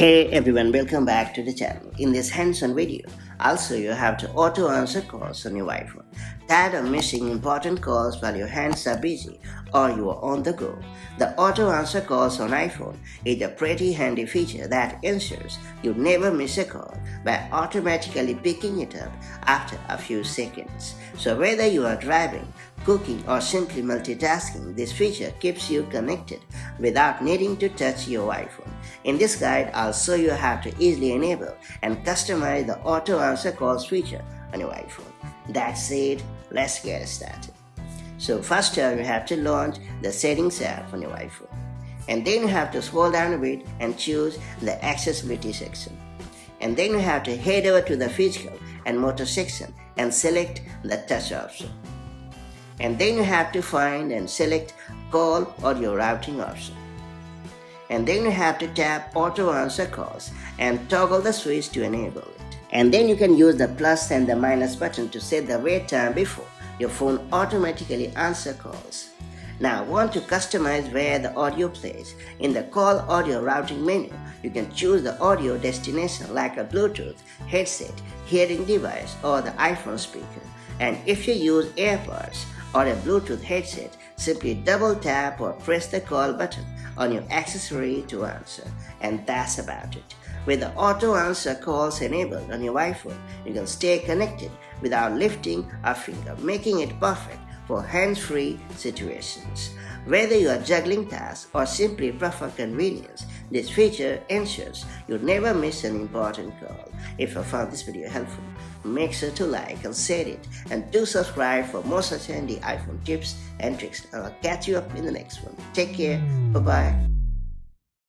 Hey everyone, welcome back to the channel. In this hands-on video, I'll show you how to auto-answer calls on your iPhone. Tired of missing important calls while your hands are busy or you are on the go? The auto-answer calls on iPhone is a pretty handy feature that ensures you never miss a call by automatically picking it up after a few seconds. So whether you are driving, cooking or simply multitasking, this feature keeps you connected without needing to touch your iPhone. In this guide, I'll show you how to easily enable and customize the auto answer calls feature on your iPhone. That's it, let's get started. So first you have to launch the settings app on your iPhone. And then you have to scroll down a bit and choose the accessibility section. And then you have to head over to the physical and motor section and select the touch option. And then you have to find and select call audio routing option. And then you have to tap auto answer calls and toggle the switch to enable it. And then you can use the plus and the minus button to set the wait time before your phone automatically answer calls. Now want to customize where the audio plays. In the call audio routing menu, you can choose the audio destination like a Bluetooth, headset, hearing device or the iPhone speaker. And if you use AirPods or a Bluetooth headset, simply double tap or press the call button on your accessory to answer. And that's about it. With the auto answer calls enabled on your iPhone, you can stay connected without lifting a finger, making it perfect for hands-free situations. Whether you are juggling tasks or simply prefer convenience, this feature ensures you never miss an important call. If you found this video helpful, make sure to like and share it, and do subscribe for more such handy iPhone tips and tricks. And I'll catch you up in the next one. Take care. Bye-bye.